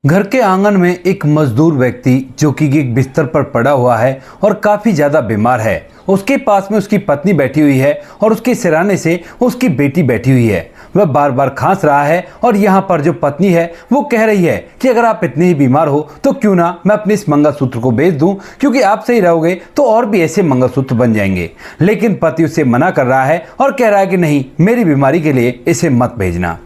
घर के आंगन में एक मजदूर व्यक्ति जो कि एक बिस्तर पर पड़ा हुआ है और काफी ज्यादा बीमार है। उसके पास में उसकी पत्नी बैठी हुई है और उसके सिरहाने से उसकी बेटी बैठी हुई है। वह बार बार खांस रहा है और यहाँ पर जो पत्नी है वो कह रही है कि अगर आप इतने ही बीमार हो तो क्यों ना मैं अपने इस मंगलसूत्र को बेच दूं, क्योंकि आप सही रहोगे तो और भी ऐसे मंगलसूत्र बन जाएंगे। लेकिन पति उसे मना कर रहा है और कह रहा है कि नहीं, मेरी बीमारी के लिए इसे मत भेजना।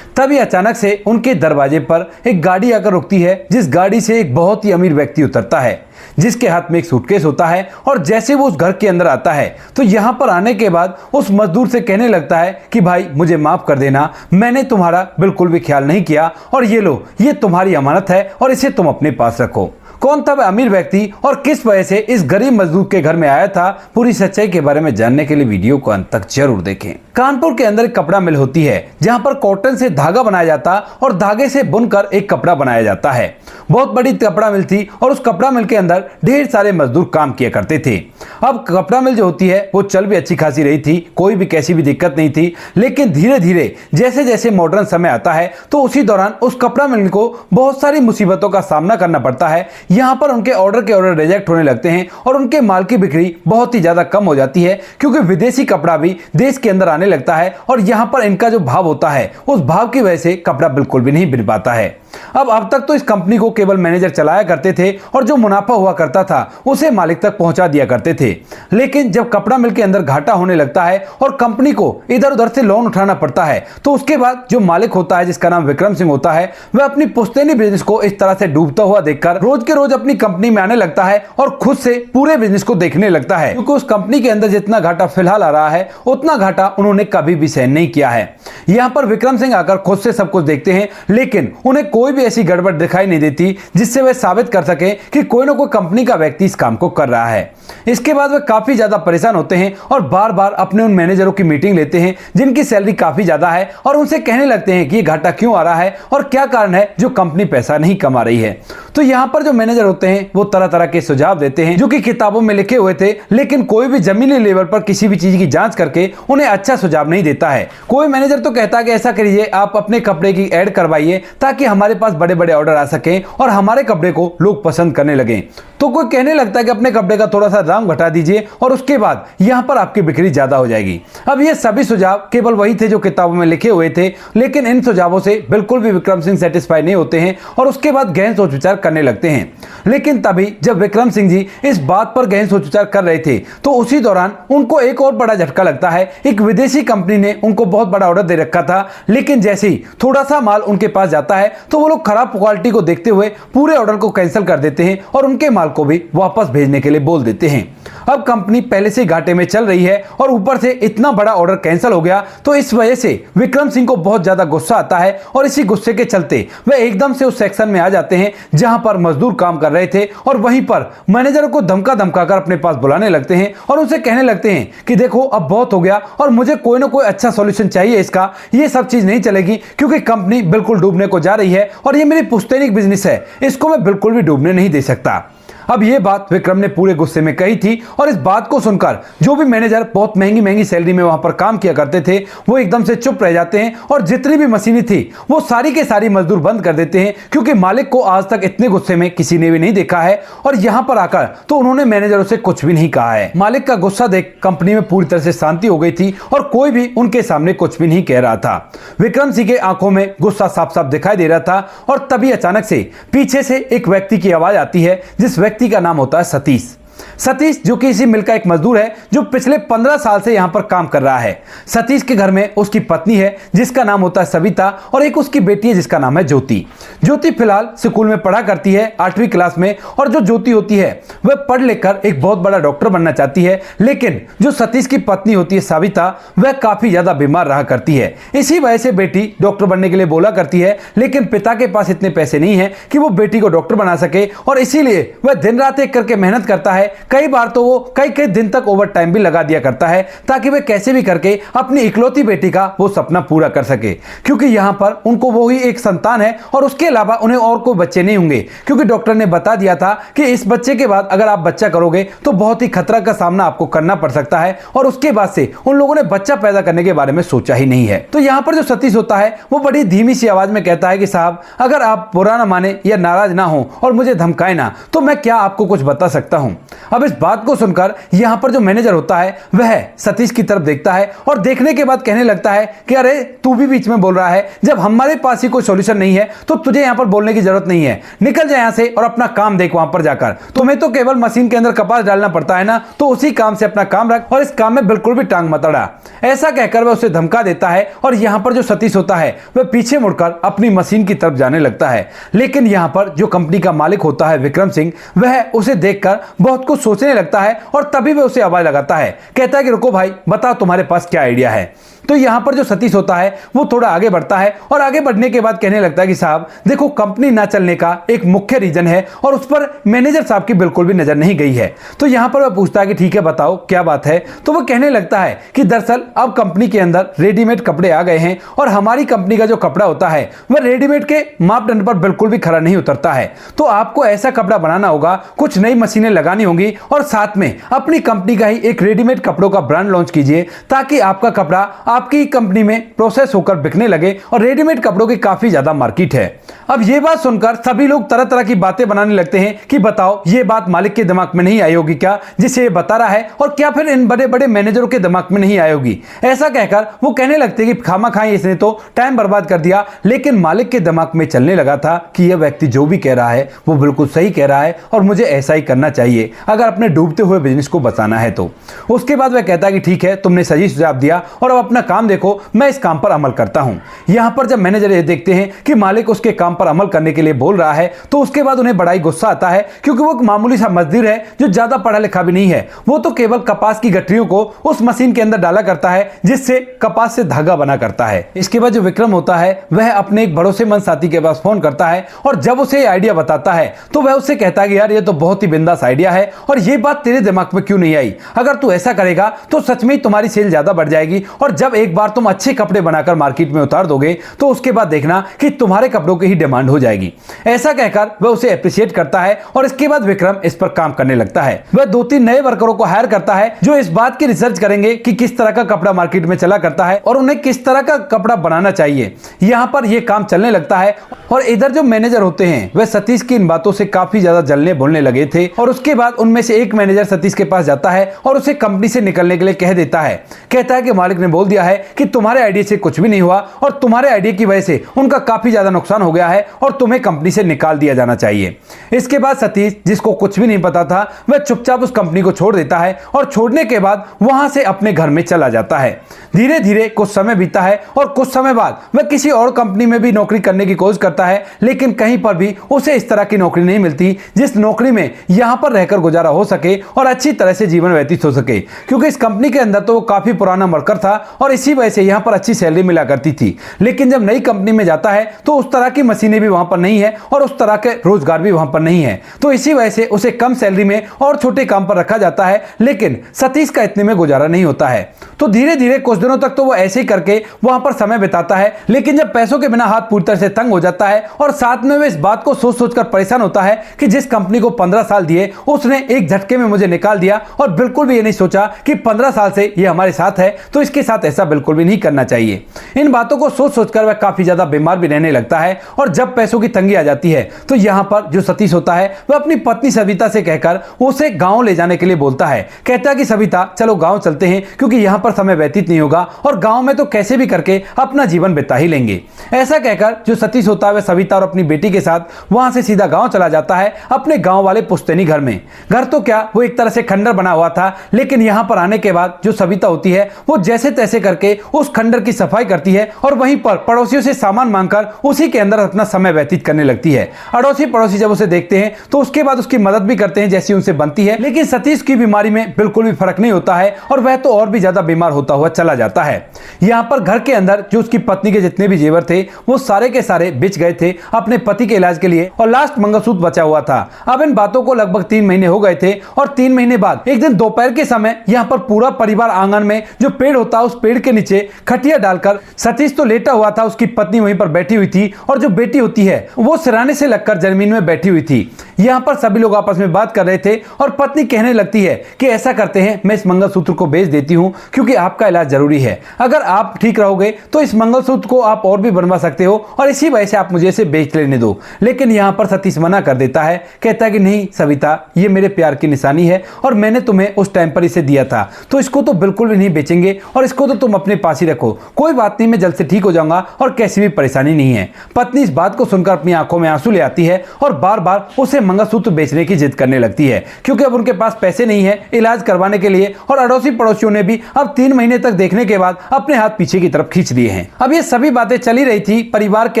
तभी अचानक से उनके दरवाजे पर एक गाड़ी आकर रुकती है, जिस गाड़ी से एक बहुत ही अमीर व्यक्ति उतरता है, जिसके हाथ में एक सूटकेस होता है। और जैसे वो उस घर के अंदर आता है तो यहाँ पर आने के बाद उस मजदूर से कहने लगता है कि भाई मुझे माफ कर देना, मैंने तुम्हारा बिल्कुल भी ख्याल नहीं किया और ये लो, ये तुम्हारी अमानत है और इसे तुम अपने पास रखो। कौन था वह अमीर व्यक्ति और किस वजह से इस गरीब मजदूर के घर में आया था, पूरी सच्चाई के बारे में जानने के लिए वीडियो को अंत तक जरूर देखें। कानपुर के अंदर एक कपड़ा मिल होती है जहां पर कॉटन से धागा बनाया जाता और धागे से बुनकर एक कपड़ा बनाया जाता है। बहुत बड़ी कपड़ा मिल थी और उस कपड़ा मिल के अंदर ढेर सारे मजदूर काम किया करते थे। अब कपड़ा मिल जो होती है वो चल भी अच्छी खासी रही थी, कोई भी कैसी भी दिक्कत नहीं थी। लेकिन धीरे धीरे जैसे जैसे मॉडर्न समय आता है तो उसी दौरान उस कपड़ा मिल को बहुत सारी मुसीबतों का सामना करना पड़ता है। यहाँ पर उनके ऑर्डर रिजेक्ट होने लगते हैं और उनके माल की बिक्री बहुत ही ज्यादा कम हो जाती है, क्योंकि विदेशी कपड़ा भी देश के अंदर आने लगता है और यहाँ पर इनका जो भाव होता है उस भाव की वजह से कपड़ा बिल्कुल भी नहीं बिन पाता है। अब तक तो इस कंपनी को केवल मैनेजर चलाया करते थे और जो मुनाफा हुआ करता था उसे मालिक तक पहुंचा दिया करते थे। लेकिन जब कपड़ा मिल के अंदर घाटा होने लगता है और कंपनी को इधर उधर से लोन उठाना पड़ता है तो उसके बाद जो मालिक होता है, जिसका नाम विक्रम सिंह होता है, वह अपनी पुश्तैनी बिजनेस को इस तरह से डूबता हुआ देखकर रोज के रोज अपनी कंपनी में आने लगता है और खुद से पूरे बिजनेस को देखने लगता है, क्योंकि उस कंपनी के अंदर जितना घाटा फिलहाल आ रहा है उतना घाटा उन्होंने कभी भी सहन नहीं किया है। यहाँ पर विक्रम सिंह आकर खुद से सब कुछ देखते हैं, लेकिन उन्हें कोई भी ऐसी गड़बड़ दिखाई नहीं देती जिससे वे साबित कर सके कि कोई ना कोई कंपनी का व्यक्ति इस काम को कर रहा है। इसके बाद वे काफी ज्यादा परेशान होते हैं और बार बार अपने उन मैनेजरों की मीटिंग लेते हैं जिनकी सैलरी काफी ज्यादा है और उनसे कहने लगते हैं कि ये घाटा क्यों आ रहा है और क्या कारण है जो कंपनी पैसा नहीं कमा रही है। तो यहाँ पर जो मैनेजर होते हैं वो तरह तरह के सुझाव देते हैं जो कि किताबों में लिखे हुए थे, लेकिन कोई भी जमीनी लेवल पर किसी भी चीज की जांच करके उन्हें अच्छा सुझाव नहीं देता है। कोई मैनेजर तो कहता है कि ऐसा करिए, आप अपने कपड़े की ऐड करवाइए ताकि हमारे पास बड़े बड़े ऑर्डर आ सके और हमारे कपड़े को लोग पसंद करने लगे। तो कोई कहने लगता है कि अपने कपड़े का थोड़ा सा दाम घटा दीजिए और उसके बाद यहाँ पर आपकी बिक्री ज्यादा हो जाएगी। अब ये सभी सुझाव केवल वही थे जो किताबों में लिखे हुए थे, लेकिन इन सुझावों से बिल्कुल भी विक्रम सिंह सेटिस्फाई नहीं होते हैं और उसके बाद गहन सोच विचार करने लगते हैं। लेकिन तभी जब विक्रम सिंह जी इस बात पर गहन सोच विचार कर रहे थे तो उसी दौरान उनको एक और बड़ा झटका लगता है। एक विदेशी कंपनी ने उनको बहुत बड़ा ऑर्डर दे रखा था, लेकिन जैसे ही थोड़ा सा माल उनके पास जाता है तो वो लोग खराब क्वालिटी को देखते हुए पूरे ऑर्डर को कैंसिल कर देते हैं और उनके माल को भी वापस भेजने के लिए बोल देते हैं। अब कंपनी पहले से घाटे में चल रही है और ऊपर से इतना बड़ा ऑर्डर कैंसिल हो गया, तो इस वजह से विक्रम सिंह को बहुत ज्यादा गुस्सा आता है और इसी गुस्से के चलते वे एकदम से उस सेक्शन में आ जाते हैं जहां पर मजदूर काम कर रहे थे और वहीं पर मैनेजर को धमका धमकाकर अपने पास बुलाने लगते हैं और उनसे कहने लगते हैं कि देखो अब बहुत हो गया और मुझे कोई ना कोई अच्छा सॉल्यूशन चाहिए इसका, ये सब चीज नहीं चलेगी क्योंकि कंपनी बिल्कुल डूबने को जा रही है और ये मेरी पुश्तैनी बिजनेस है, इसको मैं बिल्कुल भी डूबने नहीं दे सकता। अब ये बात विक्रम ने पूरे गुस्से में कही थी और इस बात को सुनकर जो भी मैनेजर बहुत महंगी महंगी सैलरी में वहां पर काम किया करते थे वो एकदम से चुप रह जाते हैं और जितनी भी मशीनें थी वो सारी के सारी मजदूर बंद कर देते हैं, क्योंकि मालिक को आज तक इतने गुस्से में किसी ने भी नहीं देखा है और यहां पर आकर तो उन्होंने मैनेजरों से कुछ भी नहीं कहा है। मालिक का गुस्सा देख कंपनी में पूरी तरह से शांति हो गई थी और कोई भी उनके सामने कुछ भी नहीं कह रहा था। विक्रम सिंह के आंखों में गुस्सा साफ साफ दिखाई दे रहा था और तभी अचानक से पीछे से एक व्यक्ति की आवाज आती है, जिस व्यक्ति का नाम होता है सतीश। सतीश जो कि इसी मिल का एक मजदूर है जो पिछले 15 साल से यहां पर काम कर रहा है। सतीश के घर में उसकी पत्नी है जिसका नाम होता है सविता और एक उसकी बेटी है जिसका नाम है ज्योति। ज्योति फिलहाल स्कूल में पढ़ा करती है 8वीं क्लास में, और जो ज्योति होती है वह पढ़ लिखकर एक बहुत बड़ा डॉक्टर बनना चाहती है। लेकिन जो सतीश की पत्नी होती है सविता, वह काफी ज्यादा बीमार रहा करती है। इसी वजह से बेटी डॉक्टर बनने के लिए बोला करती है, लेकिन पिता के पास इतने पैसे नहीं है कि वो बेटी को डॉक्टर बना सके और इसीलिए वह दिन रात एक करके मेहनत करता है कई बार तो वो कई कई दिन तक ओवर टाइम भी लगा दिया करता है ताकि वे कैसे भी करके अपनी इकलौती बेटी का वो सपना पूरा कर सके, क्योंकि यहाँ पर उनको वो ही एक संतान है और उसके अलावा उन्हें और कोई बच्चे नहीं होंगे, क्योंकि डॉक्टर ने बता दिया था कि इस बच्चे के बाद अगर आप बच्चा करोगे तो बहुत ही खतरा का सामना आपको करना पड़ सकता है, और उसके बाद से उन लोगों ने बच्चा पैदा करने के बारे में सोचा ही नहीं है। तो यहाँ पर जो सतीश होता है वो बड़ी धीमी सी आवाज में कहता है कि साहब, अगर आप बुरा ना माने या नाराज ना हो और मुझे धमकाए ना तो मैं क्या आपको कुछ बता सकता हूं। अब इस बात को सुनकर यहाँ पर जो मैनेजर होता है वह सतीश की तरफ देखता है और देखने के बाद कहने लगता है कि अरे तू भी बीच में बोल रहा है, जब हमारे पास ही कोई सॉल्यूशन नहीं है तो तुझे यहाँ पर बोलने की जरूरत नहीं है, निकल जाए यहाँ से और अपना काम देख वहां पर जाकर। तुम्हें तो केवल मशीन के अंदर कपास डालना पड़ता है ना, तो उसी काम से अपना काम रख और इस काम में बिल्कुल भी टांग मत अड़ा। ऐसा कहकर वह उसे धमका देता है और यहाँ पर जो सतीश होता है वह पीछे मुड़कर अपनी मशीन की तरफ जाने लगता है। लेकिन यहाँ पर जो कंपनी का मालिक होता है विक्रम सिंह, वह उसे देखकर बहुत कुछ सोचने लगता है और तभी वह उसे आवाज लगाता है, कहता है कि रुको भाई, बताओ तुम्हारे पास क्या आइडिया है। तो यहाँ पर जो सतीश होता है वो थोड़ा आगे बढ़ता है और आगे बढ़ने के बाद कहने लगता है कि साहब देखो, कंपनी ना चलने का एक मुख्य रीजन है और उस पर मैनेजर साहब की बिल्कुल भी नजर नहीं गई है। तो यहाँ पर वह पूछता है कि ठीक है बताओ क्या बात है। तो वो कहने लगता है कि दरअसल अब कंपनी के अंदर रेडीमेड कपड़े आ गए हैं और हमारी कंपनी का जो कपड़ा होता है वह रेडीमेड के मापदंड पर बिल्कुल भी खरा नहीं उतरता है। तो आपको ऐसा कपड़ा बनाना होगा, कुछ नई मशीनें लगानी होंगी और साथ में अपनी कंपनी का ही एक रेडीमेड कपड़ों का ब्रांड लॉन्च कीजिए ताकि आपका कपड़ा आपकी कंपनी में प्रोसेस होकर बिकने लगे, और रेडीमेड कपड़ों की काफी ज्यादा मार्केट है। अब ये बात सुनकर सभी लोग तरह तरह की बातें बनाने लगते हैं कि बताओ ये बात मालिक के दिमाग में नहीं आई होगी क्या, जिसे ये बता रहा है, और क्या फिर इन बड़े बड़े मैनेजरों के दिमाग में नहीं आई होगी। ऐसा कहकर वो कहने लगते हैं कि खामा खाई इसने तो टाइम बर्बाद कर दिया, लेकिन मालिक के दिमाग में चलने लगा था कि यह व्यक्ति जो भी कह रहा है वो बिल्कुल सही कह रहा है और मुझे ऐसा ही करना चाहिए अगर अपने डूबते हुए बिजनेस को बचाना है। तो उसके बाद वह कहता है कि ठीक है, तुमने सही सुझाव दिया और अब अपना काम देखो, मैं इस काम पर अमल करता हूं। यहां पर जब मैनेजर ये देखते हैं कि मालिक उसके काम पर अमल करने के लिए बोल रहा है तो उसके बाद उन्हें बड़ा ही गुस्सा आता है, क्योंकि वो एक मामूली सा मजदूर है जो ज्यादा पढ़ा लिखा भी नहीं है। वो तो केवल कपास की गठरियों को उस मशीन के अंदर डाला करता है जिससे कपास से धागा बना करता है। इसके बाद जो विक्रम होता है वह अपने एक भरोसेमंद साथी के पास फोन करता है और जब उसे आइडिया बताता है तो वह उससे कहता है कि यार ये तो बहुत ही बिंदास आइडिया है और ये बात तेरे दिमाग में क्यों नहीं आई। अगर तू ऐसा करेगा तो सच में तुम्हारी सेल ज्यादा बढ़ जाएगी और जब एक बार तुम अच्छे कपड़े बनाकर मार्केट में उतार दोगे तो उसके बाद देखना कि तुम्हारे कपड़ों की ही डिमांड हो जाएगी। ऐसा कहकर वह उसे अप्रिशिएट करता है और इसके बाद विक्रम इस पर काम करने लगता है। वह 2-3 नए वर्करों को हायर करता है जो इस बात की रिसर्च करेंगे कि किस तरह का कपड़ा मार्केट में चला करता है और उन्हें किस तरह का कपड़ा बनाना चाहिए। यहां पर यह काम चलने लगता है और इधर जो मैनेजर होते हैं वह सतीश की इन बातों से काफी ज्यादा जलने बोलने लगे थे और उसके बाद उनमें से एक मैनेजर सतीश के पास जाता है और उसे कंपनी से निकलने के लिए कह देता है। कहता है कि मालिक ने बोल दिया है कि तुम्हारे आइडिया से कुछ भी नहीं हुआ और तुम्हारे आइडिया की वजह से उनका काफी ज्यादा नुकसान हो गया है और तुम्हें कंपनी से निकाल दिया जाना चाहिए। इसके बाद सतीश, जिसको कुछ भी नहीं पता था, वह चुपचाप उस कंपनी को छोड़ देता है और छोड़ने के बाद वहां से अपने घर में चला जाता है। धीरे धीरे कुछ समय बीता है और कुछ समय बाद वह किसी और कंपनी में भी नौकरी करने की कोशिश करता है, लेकिन कहीं पर भी उसे इस तरह की नौकरी नहीं मिलती जिस नौकरी में यहां पर रहकर गुजारा हो सके और अच्छी तरह से जीवन व्यतीत हो सके, क्योंकि इस कंपनी के अंदर तो वो काफी पुराना वर्कर था और इसी वजह से यहां पर अच्छी सैलरी मिला करती थी। लेकिन जब नई कंपनी में जाता है तो उस तरह की मशीनें भी वहां पर नहीं है और उस तरह के रोजगार भी वहां पर नहीं है, तो इसी वजह से उसे कम सैलरी में और छोटे काम पर रखा जाता है। लेकिन सतीश का इतने में गुजारा नहीं होता है, तो धीरे धीरे कुछ दिनों तक तो वो ऐसे ही करके वहां पर समय बिताता है। लेकिन जब पैसों के बिना हाथ पूरी तरह से तंग हो जाता है और साथ में वह इस बात को सोच सोचकर परेशान होता है कि जिस कंपनी को 15 साल दिए उसने एक झटके में मुझे निकाल दिया और बिल्कुल भी ये नहीं सोचा कि 15 साल से ये हमारे साथ है तो इसके साथ ऐसा बिल्कुल भी नहीं करना चाहिए। इन बातों को सोच सोचकर वह काफी ज्यादा बीमार भी रहने लगता है और जब पैसों की तंगी आ जाती है तो यहां पर जो सतीश होता है वह अपनी पत्नी सविता से कहकर उसे गांव ले जाने के लिए बोलता है। कहता है कि सविता चलो गांव चलते हैं, क्योंकि यहां पर समय व्यतीत नहीं होगा और गांव में तो कैसे भी करके अपना जीवन बिता ही लेंगे। ऐसा कहकर जो सतीश होता है वह सविता और अपनी बेटी के साथ वहां से सीधा गांव चला जाता है, अपने गांव वाले पुश्तैनी घर में। घर तो क्या, वो एक तरह से खंडर बना हुआ था, लेकिन यहां पर आने के बाद जो सविता होती है वो जैसे तैसे करके उस खंडर की सफाई करती है और वहीं पर पड़ोसियों से सामान मांगकर उसी के अंदर अपना समय व्यतीत करने लगती है। अड़ोसी पड़ोसी जब उसे देखते हैं तो उसके बाद उसकी मदद भी करते हैं जैसी उनसे बनती है, लेकिन सतीश की बीमारी में बिल्कुल भी फर्क नहीं होता है और वह तो और भी ज्यादा बीमार होता हुआ चला जाता है। यहाँ पर घर के अंदर जो उसकी पत्नी के जितने भी जेवर थे वो सारे के सारे बिच गए थे अपने पति के इलाज के लिए और लास्ट मंगलसूत्र बचा हुआ था। अब इन बातों को लगभग 3 महीने हो गए थे और 3 महीने बाद एक दिन दोपहर के समय यहाँ पर पूरा परिवार आंगन में जो पेड़ होता है उस पेड़ के नीचे खटिया डालकर, सतीश तो लेटा हुआ था, उसकी पत्नी वहीं पर बैठी हुई थी और जो बेटी होती है वो सिराने से लगकर जमीन में बैठी हुई थी। यहाँ पर सभी लोग आपस में बात कर रहे थे और पत्नी कहने लगती है कि ऐसा करते हैं, मैं इस मंगलसूत्र को बेच देती हूँ क्योंकि आपका इलाज जरूरी है। अगर आप ठीक रहोगे तो इस मंगलसूत्र को आप और भी बनवा सकते हो और इसी वजह से आप मुझे इसे बेच लेने दो। लेकिन यहाँ पर सतीश मना कर देता है, कहता है कि नहीं सविता, ये मेरे प्यार की निशानी है और मैंने तुम्हें उस टाइम पर इसे दिया था, तो इसको तो बिल्कुल भी नहीं बेचेंगे और इसको तो तुम अपने पास ही रखो। कोई बात नहीं, मैं जल्द से ठीक हो जाऊंगा और कैसी भी परेशानी नहीं है। पत्नी इस बात को सुनकर अपनी आंखों में आंसू ले आती है और बार बार उसे मंगलसूत्र बेचने की जिद करने लगती है क्योंकि अब उनके पास पैसे नहीं है इलाज करवाने के लिए और अड़ोसी पड़ोसियों ने भी अब 3 महीने तक देखने के बाद अपने हाथ पीछे की तरफ खींच लिए हैं। अब ये सभी बातें चली रही थी, परिवार के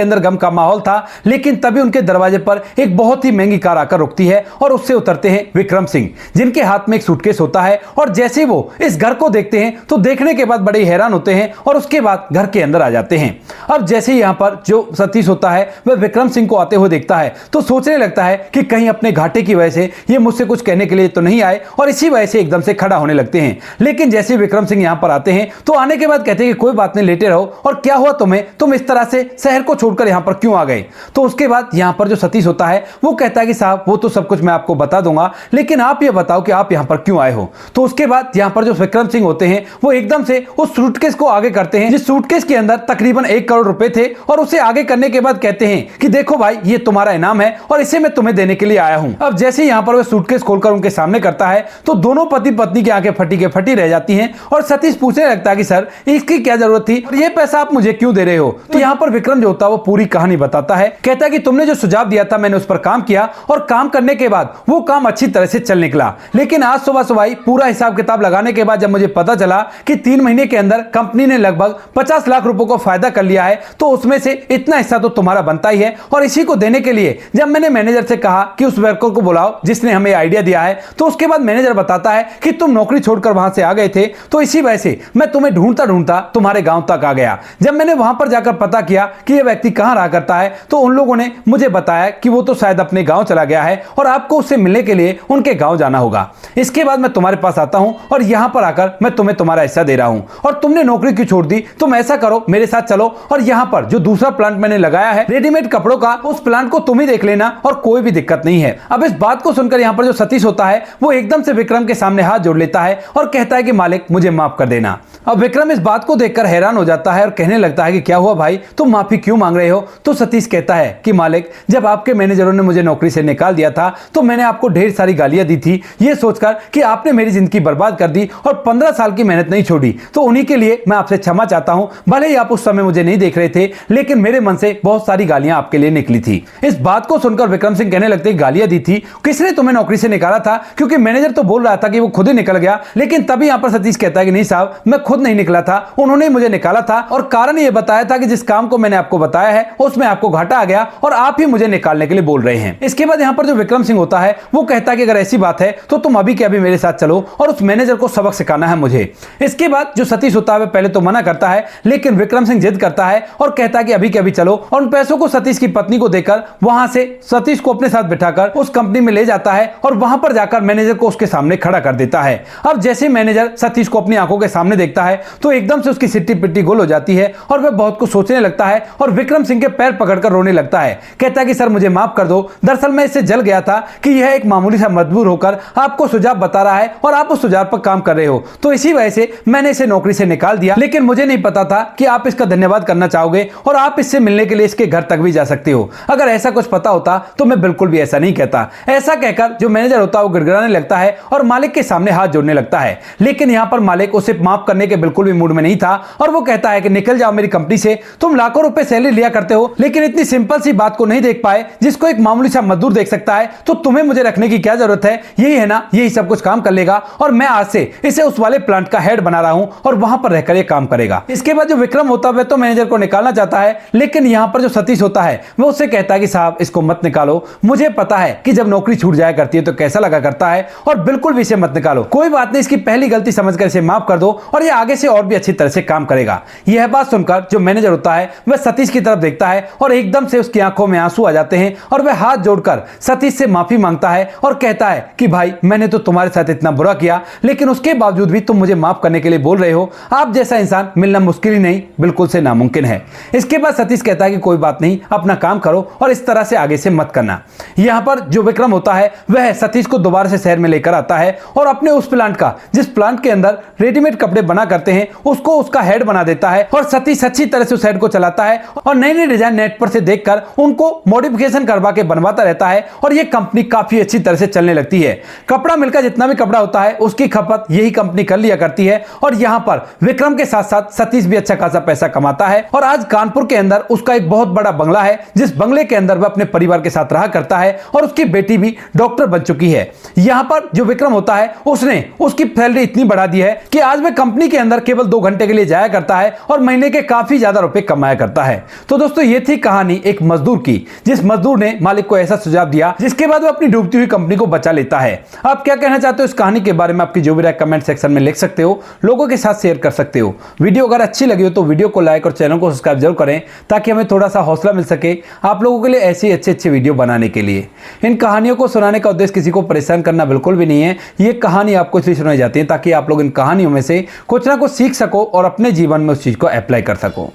अंदर गम का माहौल था, लेकिन तभी उनके दरवाजे पर एक बहुत ही महंगी कार आकर रुकती है और उससे उतरते हैं विक्रम सिंह, जिनके हाथ में एक सूटकेस होता है और जैसे वो इस घर को देखते हैं तो देखने के बाद बड़े हैरान होते हैं और उसके बाद घर के अंदर आ जाते हैं। अब जैसे यहाँ पर जो सतीश होता है वह विक्रम सिंह को आते हुए देखता है तो सोचने लगता है कि कहीं अपने घाटे की वजह से ये मुझसे कुछ कहने के लिए तो नहीं आए और इसी वजह से एकदम से खड़ा होने लगते हैं। लेकिन जैसे विक्रम सिंह यहाँ पर आते हैं तो आने के बाद कहते हैं कि कोई बात नहीं, लेटे रहो, और क्या हुआ तुम्हें, तुम इस तरह से शहर को छोड़कर यहाँ पर क्यों आ गए। तो उसके बाद यहाँ पर जो सतीश होता है वो कहता है कि साहब वो तो सब कुछ मैं आपको बता दूंगा, लेकिन आप ये बताओ कि आप यहाँ पर क्यों आए हो। तो उसके बाद यहाँ पर जो विक्रम सिंह होते हैं वो एकदम से उस सूटकेस को आगे करते हैं जिस सूटकेस के अंदर तकरीबन 1 करोड़ रुपए थे और उसे आगे करने के बाद कहते हैं कि देखो भाई, ये तुम्हारा इनाम है और इसे मैं तुम्हें देने के लिए आया हूं। अब जैसे यहाँ पर वह सूटकेस खोलकर उनके सामने करता है तो दोनों पति पत्नी की आंखें फटी के फटी रह जाती हैं और सतीश पूछने लगता है कि सर इसकी क्या जरूरत थी और ये पैसा आप मुझे क्यों दे रहे हो। तो यहाँ पर विक्रम जो होता है वो पूरी कहानी बताता है, कहता है कि तुमने जो सुझाव दिया था मैंने उस पर काम किया और काम करने के बाद वो काम अच्छी तरह से चल निकला, लेकिन आज सुबह सुबह पूरा हिसाब किताब लगाने के बाद जब मुझे पता चला कि 3 महीने के अंदर कंपनी ने लगभग 50 लाख रुपए को फायदा कर लिया है तो उसमें से इतना हिस्सा तो तुम्हारा बनता ही है। और इसी को देने के लिए जब मैंने मैनेजर से कहा कि उस वर्कर को बुलाओ जिसने हमें आइडिया दिया है, तो उसके बाद मैनेजर बताता है कि तुम नौकरी छोड़कर वहां से आ गए थे, तो इसी वजह से मैं तुम्हें ढूंढता ढूंढता तुम्हारे गांव तक आ गया। जब मैंने वहां पर जाकर पता किया कि यह व्यक्ति कहां रहा करता है तो उन लोगों ने मुझे बताया कि वो तो शायद अपने गांव चला गया है और आपको उससे मिलने के लिए उनके गांव जाना होगा। इसके बाद मैं तुम्हारे पास आता हूं और यहां पर आकर मैं तुम्हें तुम्हारा हिस्सा दे रहा हूं और तुमने नौकरी क्यों छोड़ दी, तुम ऐसा करो मेरे साथ चलो और यहां पर जो दूसरा प्लांट मैंने लगाया है रेडीमेड कपड़ों का, उस प्लांट को तुम ही देख लेना और कोई भी दिक्कत नहीं है। अब इस बात को सुनकर यहां पर जो सतीश होता है वो एकदम से विक्रम के सामने हाथ जोड़ लेता है और कहता है कि मालिक मुझे माफ कर देना। अब विक्रम इस बात को देखकर हैरान हो जाता है और कहने लगता है कि क्या हुआ भाई, तुम माफी क्यों मांग रहे हो। तो सतीश कहता है कि मालिक, जब आपके मैनेजरों ने मुझे नौकरी से निकाल दिया था तो मैंने आपको ढेर सारी गालियां दी थी, ये सोचकर कि आपने मेरी जिंदगी बर्बाद कर दी और 15 साल की मेहनत नहीं छोड़ी, तो उन्हीं के लिए मैं आपसे क्षमा चाहता हूं। भले ही आप उस समय मुझे नहीं देख रहे थे, लेकिन मेरे मन से बहुत सारी गालियां आपके लिए निकली थी। इस बात को सुनकर विक्रम सिंह कहने लगते, गालियां दी थी, किसने तुम्हें नौकरी से निकाला था, क्योंकि मैनेजर तो बोल रहा था कि वो खुद ही निकल गया। लेकिन तभी यहां पर सतीश कहता है कि नहीं साहब, मैं खुद नहीं निकला था, उन्होंने मुझे निकाला था और कारण ये बताया था कि जिस काम को मैंने आपको बताया है उसमें आपको घाटा आ गया और आप ही मुझे निकालने के लिए बोल रहे हैं। इसके बाद यहां पर जो विक्रम सिंह होता है वो कहता है कि अगर ऐसी बात है तो तुम अभी के अभी मेरे साथ चलो और उस मैनेजर को सबक सिखाना है मुझे। इसके बाद जो सतीश होता है पहले तो मना करता है, लेकिन विक्रम सिंह जिद करता है और कहता है कि अभी के अभी चलो और उन पैसों को सतीश की पत्नी को देकर वहां से सतीश को अपने साथ बिठाकर उस कंपनी में ले जाता है और वहां पर जाकर मैनेजर को उसके सामने खड़ा कर देता है। अब जैसे मैनेजर सतीश को अपनी आंखों के सामने देखता है तो एकदम से उसकी सिट्टी पिट्टी गोल हो जाती है और वह बहुत कुछ सोचने लगता है और विक्रम सिंह के पैर पकड़कर रोने लगता है। कहता है कि सर मुझे माफ कर दो, दरअसल मैं इससे जल गया था कि यह एक मामूली सा मजबूर होकर आपको सुझाव बता रहा है और आप उस सुझाव पर काम कर रहे हो, तो इसी वजह से मैंने इसे नौकरी से निकाल दिया। लेकिन मुझे नहीं पता था कि आप इसका धन्यवाद करना चाहोगे और आप इससे मिलने के लिए इसके घर तक भी जा सकते हो। अगर ऐसा कुछ पता होता तो मैं बिल्कुल भी ऐसा नहीं कहता। ऐसा कहकर जो मैनेजर होता है वो गिड़गिड़ाने लगता है और मालिक के सामने हाथ जोड़ने लगता है। लेकिन यहां पर मालिक उसे माफ करने के बिल्कुल भी मूड में नहीं था और वो कहता है कि निकल जाओ मेरी कंपनी से, तुम लाखों रुपए सैलरी लिया करते हो लेकिन इतनी सिंपल सी बात को नहीं देख पाए जिसको एक मामूली सा मजदूर देख सकता है, तो तुम्हें मुझे रखने की क्या जरूरत है? यही है ना, यही सब कुछ काम कर लेगा और मैं आज से इसे उस वाले प्लांट का हेड बना रहा हूं और वहां पर रहकर ये काम करेगा। इसके बाद जो विक्रम होता है तो मैनेजर को निकालना चाहता है, लेकिन यहां पर जो सतीश होता है वो उससे कहता है कि साहब इसको मत निकालो, मुझे पता है कि जब नौकरी छूट जाया करती है तो कैसा लगा करता है और बिल्कुल भी इसे मत निकालो, कोई बात नहीं, इसकी पहली गलती समझकर इसे माफ कर दो और ये आगे से और भी अच्छी तरह से काम करेगा। यह बात सुनकर जो मैनेजर होता है वह सतीश की तरफ देखता है और एकदम से उसकी आंखों में आंसू आ जाते हैं और वह हाथ जोड़कर सतीश से माफी मांगता है और कहता है कि भाई मैंने तो तुम्हारे साथ इतना बुरा किया लेकिन उसके बावजूद भी तुम मुझे माफ करने के लिए बोल रहे हो, आप जैसा इंसान मिलना मुश्किल ही नहीं बिल्कुल से नामुमकिन है। इसके बाद सतीश कहता है कि कोई बात नहीं, अपना काम करो और इस तरह से आगे से मत करना। यहां पर जो विक्रम होता है वह सतीश को दोबारा से शहर में लेकर आता है और अपने उस प्लांट का, जिस प्लांट के अंदर रेडीमेड कपड़े बना करते हैं, उसको उसका हेड बना देता है और सतीश अच्छी तरह से उस हेड को चलाता है और नई नई डिजाइन नेट पर से देखकर उनको मॉडिफिकेशन करवा के बनवाता रहता है और यह कंपनी काफी अच्छी तरह से चलने लगती है। कपड़ा मिलकर जितना भी कपड़ा होता है उसकी खपत यही कंपनी कर लिया करती है और यहां पर विक्रम के साथ साथ सतीश भी अच्छा खासा पैसा कमाता है और आज कानपुर के अंदर उसका एक बहुत बड़ा बंगला है, जिस बंगले के अंदर वह अपने परिवार के साथ रहा करता है और उसकी बेटी भी डॉक्टर बन चुकी है। यहां पर जो विक्रम होता है उसने उसकी सैलरी इतनी बढ़ा दी है कि आज वह कंपनी के अंदर केवल 2 घंटे के लिए जाया करता है और महीने के काफी ज्यादा रुपए कमाया करता है। तो दोस्तों ये थी कहानी एक मजदूर की, जिस मजदूर ने मालिक को ऐसा सुझाव दिया जिसके बाद वो अपनी डूबती हुई कंपनी को बचा लेता है। आप क्या कहना चाहते हो इस कहानी के बारे में? आपकी जो भी राय कमेंट सेक्शन में लिख सकते हो, लोगों के साथ शेयर कर सकते हो। वीडियो अगर अच्छी लगी हो तो वीडियो को लाइक और चैनल को सब्सक्राइब जरूर करें ताकि हमें थोड़ा सा हौसला मिल सके आप लोगों के लिए ऐसे अच्छे वीडियो बनाने के लिए। इन कहानियों को सुनाने का उद्देश्य किसी को परेशान करना बिल्कुल भी नहीं है। ये कहानी आपको इसलिए सुनाई जाती है ताकि आप लोग इन कहानियों में से कुछ ना कुछ सीख सको और अपने जीवन में उस चीज को अप्लाई कर सको।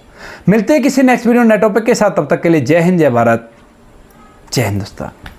मिलते हैं किसी नेक्स्ट वीडियो नेट टॉपिक के साथ, तब तक के लिए जय हिंद, जय भारत, जय हिंदुस्तान।